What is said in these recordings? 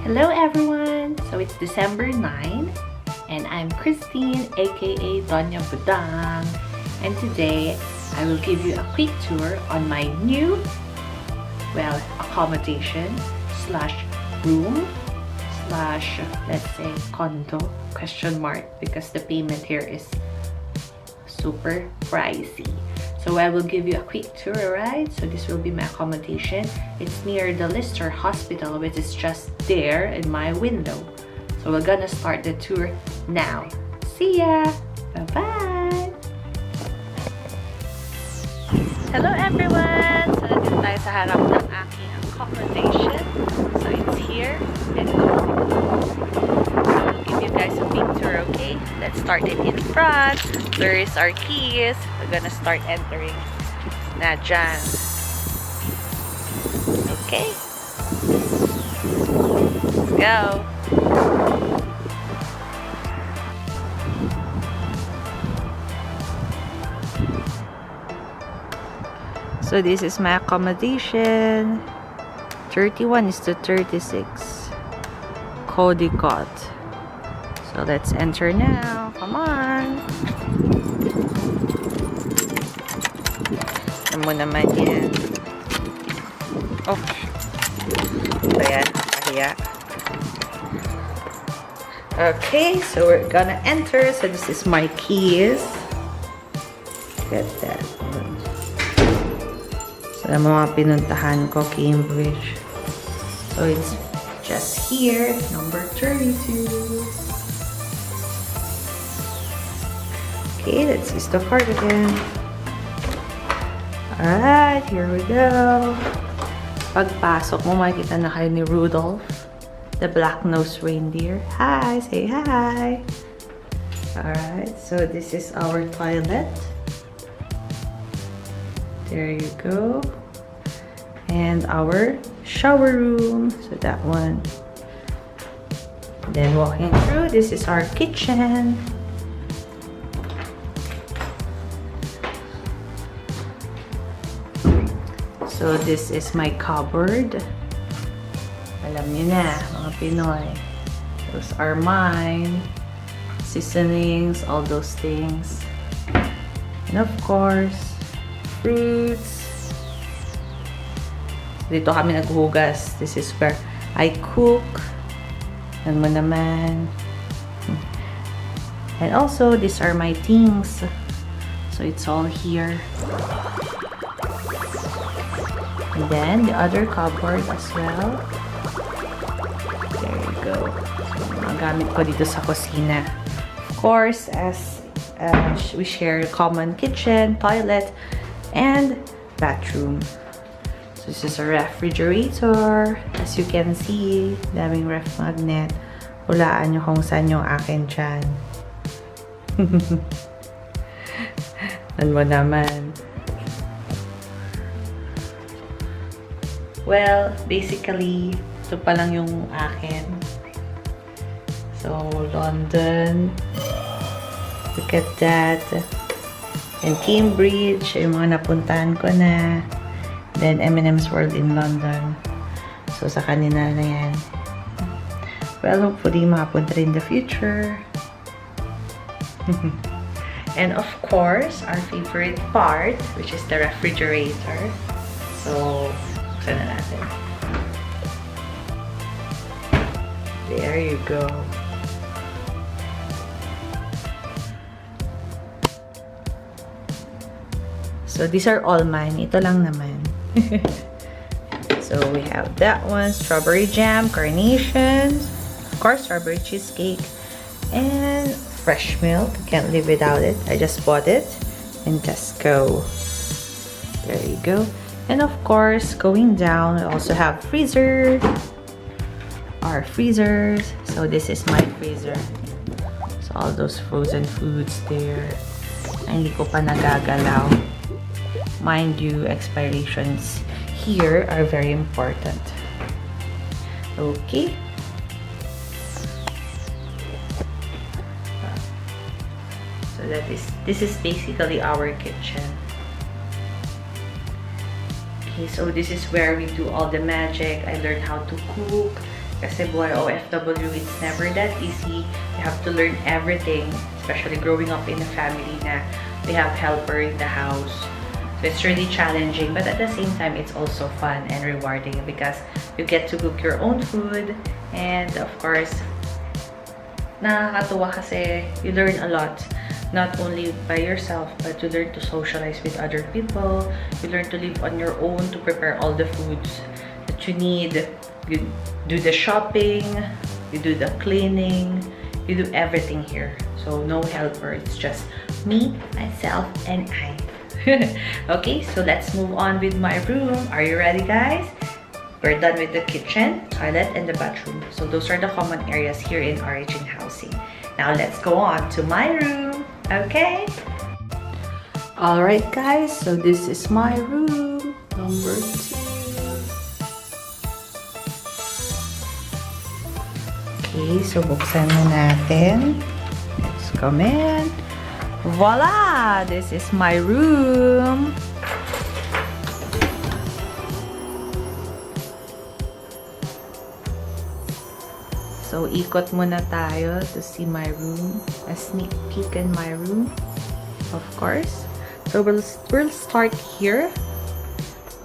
Hello everyone! So it's December 9 and I'm Christine aka Doña Budang, and today I will give you a quick tour on my new, accommodation slash room slash, let's say, condo, question mark, because the payment here is super pricey. So I will give you a quick tour, right? So this will be my accommodation. It's near the Lister Hospital, which is just there in my window. So we're gonna start the tour now. See ya! Bye-bye! Hello everyone! So nandito tayo sa harap ng aking accommodation. So it's here. And I will give you guys a big tour, okay? Let's start it in front. Where is our keys? We're gonna start entering na dyan. Okay? Let's go! So this is my accommodation. 31 is to 36. Cody Cot. So let's enter now. Come on. Ano mo naman yan? Oh. Ayan. Ayan. Okay, so we're gonna enter. So this is my keys. Get that. So mga pinuntahan ko, Cambridge. So it's just here, number 32. Okay, let's use the card again. Alright, here we go. Pagpasok mo, makikita na kayo ni Rudolph, the black-nosed reindeer. Hi! Say hi! Alright, so this is our toilet. There you go. And our shower room. So that one. Then walking through, this is our kitchen. So this is my cupboard. Alam niyo na, mga Pinoy. Those are mine. Seasonings, all those things. And of course, fruits. Dito kami naghuhugas. This is where I cook. Yan mo naman. And also, these are my things. So it's all here. And then, the other cupboard as well. There you go. So, mga gamit ko dito sa kusina. Of course, as we share a common kitchen, toilet, and bathroom. So, this is a refrigerator. As you can see, daming ref magnet. Hulaan nyo kung saan yung akin dyan. Nan mo naman. Well, basically, ito pa lang yung akin. So, London. Look at that. And Cambridge, yung mga napuntahan ko na. Then, M&M's World in London. So, sa kanila na yan. Well, hopefully, makapunta rin in the future. And of course, our favorite part, which is the refrigerator. So, buksan na natin. There you go. So, these are all mine. Ito lang naman. So, we have that one. Strawberry jam, carnations, of course, strawberry cheesecake, and fresh milk. Can't live without it. I just bought it in Tesco. There you go. And of course, going down, we also have freezer. Our freezers. So this is my freezer. So all those frozen foods there. Hindi ko pa nagagalaw. Mind you, expirations here are very important. Okay. So this is basically our kitchen. Okay, so this is where we do all the magic. I learned how to cook. Kasi buhay OFW, it's never that easy. You have to learn everything, especially growing up in a family na we have helper in the house. So it's really challenging, but at the same time, it's also fun and rewarding because you get to cook your own food. And of course, nakakatuwa kasi you learn a lot. Not only by yourself, but you learn to socialize with other people. You learn to live on your own to prepare all the foods that you need. You do the shopping, you do the cleaning, you do everything here. So no helper, it's just me, myself, and I. Okay, so let's move on with my room. Are you ready, guys? We're done with the kitchen, toilet, and the bathroom. So those are the common areas here in Origin Housing. Now let's go on to my room. Okay? Alright, guys, so this is my room, number 2. Okay, so buksan na natin. Let's come in. Voila! This is my room. So, ikot muna tayo to see my room. A sneak peek in my room, of course. So, we'll start here.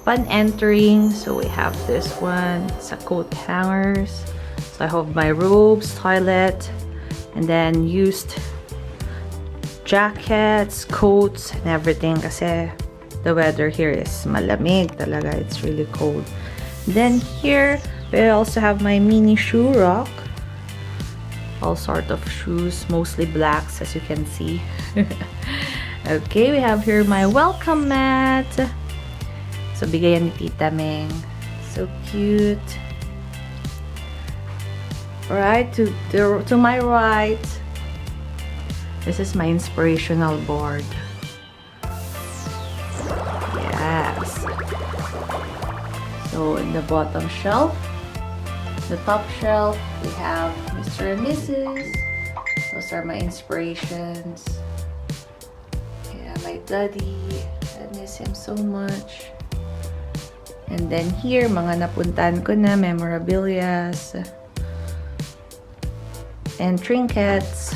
Upon entering, so we have this one. It's a coat hangers. So, I have my robes, toilet, and then used jackets, coats, and everything. Kasi the weather here is malamig talaga. It's really cold. Then here, we also have my mini shoe rack. All sort of shoes, mostly blacks, as you can see. Okay, we have here my welcome mat. So, bigayan ni Tita Meng. So cute. Right, to my right, this is my inspirational board. Yes. So, in the bottom shelf, the top shelf, we have Mr. and Mrs. Those are my inspirations. Yeah, my daddy. I miss him so much. And then here, mga napuntahan ko na, memorabilias. And trinkets.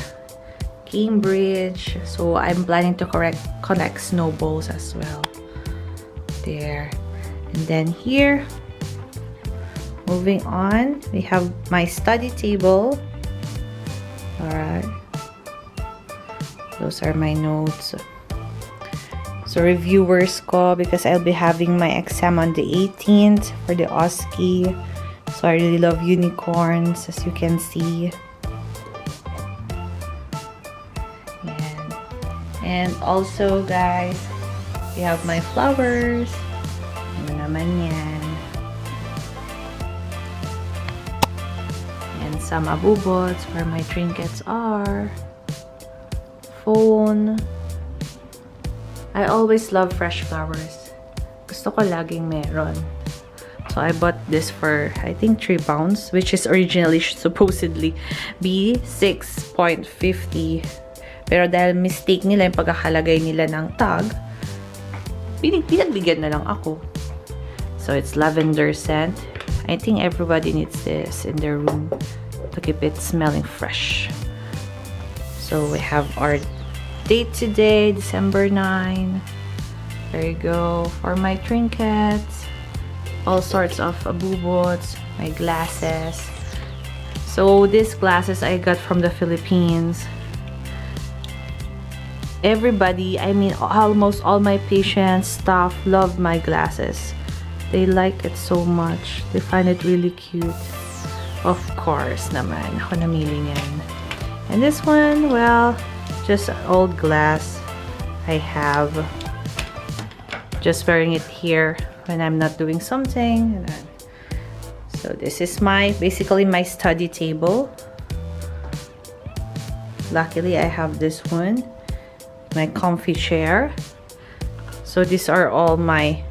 Cambridge. So, I'm planning to collect snowballs as well. There. And then here, moving on, we have my study table. Alright. Those are my notes. So, reviewers ko because I'll be having my exam on the 18th for the OSCE. So, I really love unicorns, as you can see. And also, guys, we have my flowers. Ano naman yan. And some abubots where my trinkets are. Phone. I always love fresh flowers. Gusto ko laging meron. So I bought this for, I think, 3 pounds, which is originally supposedly be 6.50. Pero dahil mistake nila yung pagkakalagay nila ng tag, pinagbigyan na lang ako. So it's lavender scent. I think everybody needs this in their room to keep it smelling fresh. So we have our date today, December 9. There you go. For my trinkets, all sorts of abubots, my glasses. So these glasses I got from the Philippines. Everybody, I mean almost all my patients, staff love my glasses. They like it so much. They find it really cute. Of course naman, ako namili niyan. And this one, well, just an old glass I have. Just wearing it here when I'm not doing something. So this is basically my study table. Luckily, I have this one. My comfy chair. So these are all my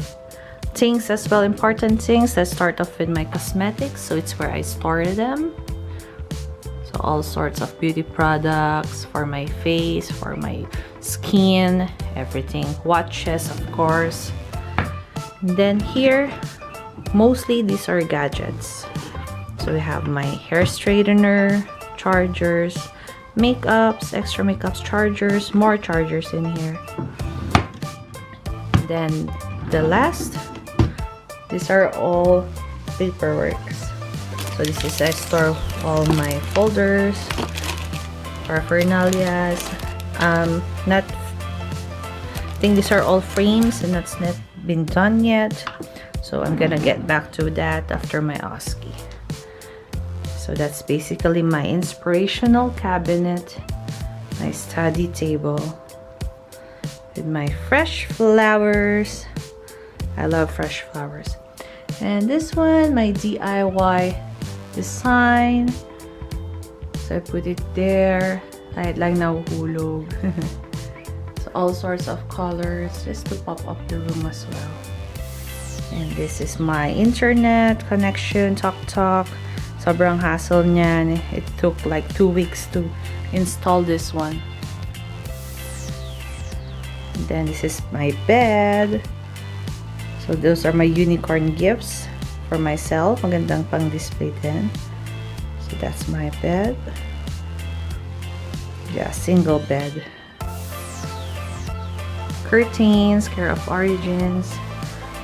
things as well, important things. Let's start off with my cosmetics. So it's where I store them. So all sorts of beauty products for my face, for my skin, everything. Watches, of course. And then here, mostly these are gadgets. So we have my hair straightener, chargers, makeups, extra makeups, chargers, more chargers in here. Then the last, these are all paperworks. So this is, I store all my folders, paraphernalias. Not, I think these are all frames and that's not been done yet. So I'm gonna get back to that after my OSCE. So that's basically my inspirational cabinet, my study table with my fresh flowers. I love fresh flowers. And this one, my DIY design. So I put it there. Kahit lang nahuhulog. So all sorts of colors just to pop up the room as well. And this is my internet connection, Talk. Sobrang hassle niyan. It took like 2 weeks to install this one. And then this is my bed. So those are my unicorn gifts for myself. Magandang pang display din. So that's my bed. Yeah, single bed. Curtains, care of origins.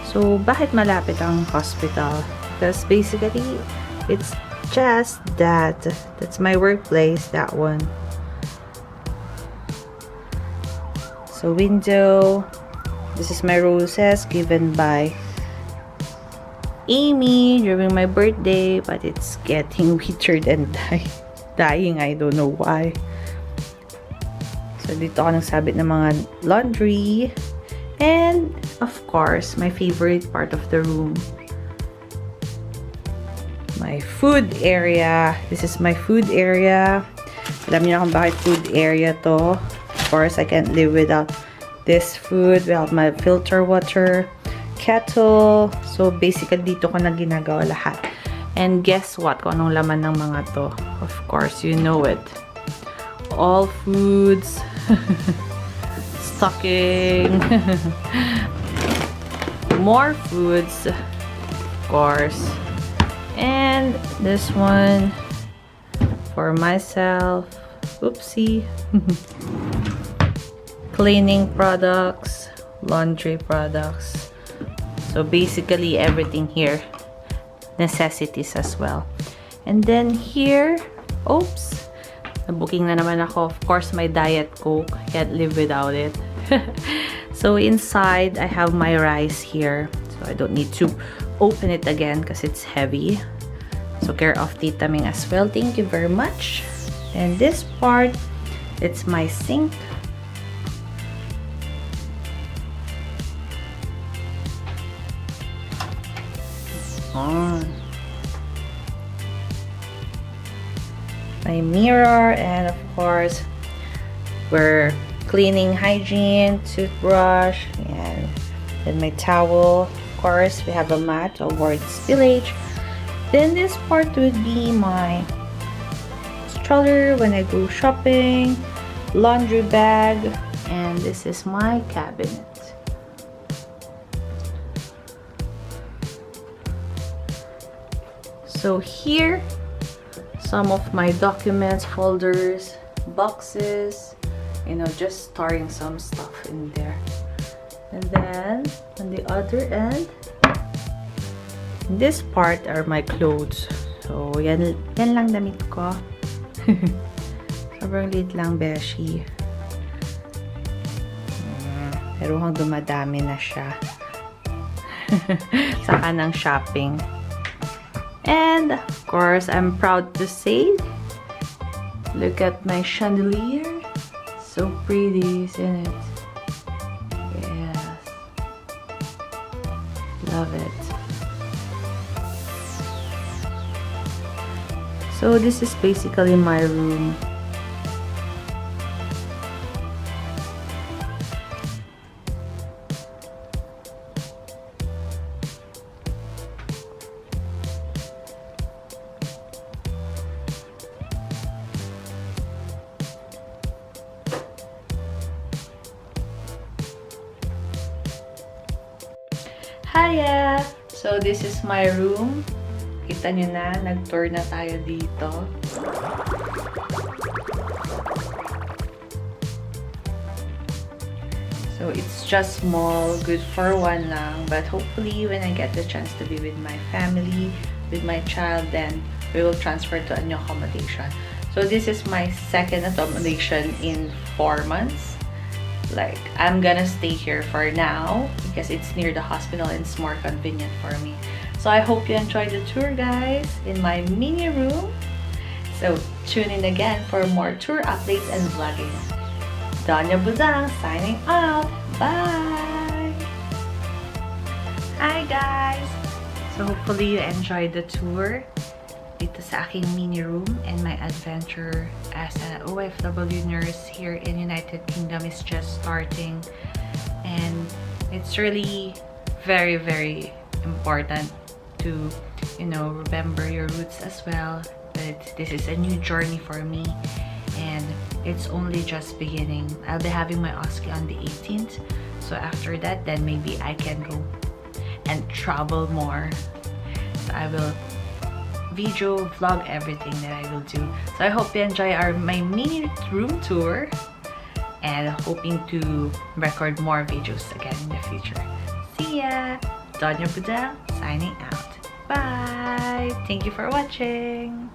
So bakit malapit ang hospital? Because basically it's just that's my workplace, that one. So window, this is my roses given by Amy during my birthday, but it's getting withered and dying. I don't know why. So dito ako nagsabit ng mga laundry, and of course my favorite part of the room, my food area. This is my food area. Alam niyo na kung bakit food area to. Of course, I can't live without this food. We have my filter water, kettle. So, basically, dito ko na ginagawa lahat. And guess what? Kung anong laman ng mga to. Of course, you know it. All foods. Stocking. More foods. Of course. And this one for myself. Oopsie. Cleaning products, laundry products. So basically everything here, necessities as well. And then here, oops, nabooking na naman ako. Of course, my Diet Coke. Can't live without it. So inside, I have my rice here. So I don't need to open it again because it's heavy. So care of Tita Ming as well. Thank you very much. And this part, it's my sink. My mirror, and of course we're cleaning hygiene, toothbrush, and then my towel. Of course, we have a mat to avoid spillage. Then this part would be my stroller when I go shopping, laundry bag, and this is my cabinet. So here, some of my documents, folders, boxes, you know, just storing some stuff in there. And then on the other end, this part are my clothes. So yan lang damit ko. Sobrang liit lang, beshi. Pero hang dumadami na siya. Saka ng shopping. And of course, I'm proud to say, look at my chandelier. So pretty, isn't it? Yes. Love it. So this is basically my room. Hiya! So this is my room. Kita nyo na, nag-tour na tayo dito. So it's just small, good for one lang. But hopefully, when I get the chance to be with my family, with my child, then we will transfer to a new accommodation. So this is my second accommodation in 4 months. Like, I'm gonna stay here for now because it's near the hospital and it's more convenient for me. So I hope you enjoyed the tour, guys, in my mini room. So tune in again for more tour updates and vlogging. Danya Budang signing out. Bye! Hi, guys! So hopefully you enjoyed the tour dito sa aking mini room, and my adventure as an OFW nurse here in United Kingdom is just starting, and it's really very, very important to, you know, remember your roots as well. But this is a new journey for me, and it's only just beginning. I'll be having my OSCE on the 18th, so after that, then maybe I can go and travel more. So I will video vlog everything that I will do. So I hope you enjoy my mini room tour, and hoping to record more videos again in the future. See ya! Donya Budang signing out. Bye! Thank you for watching!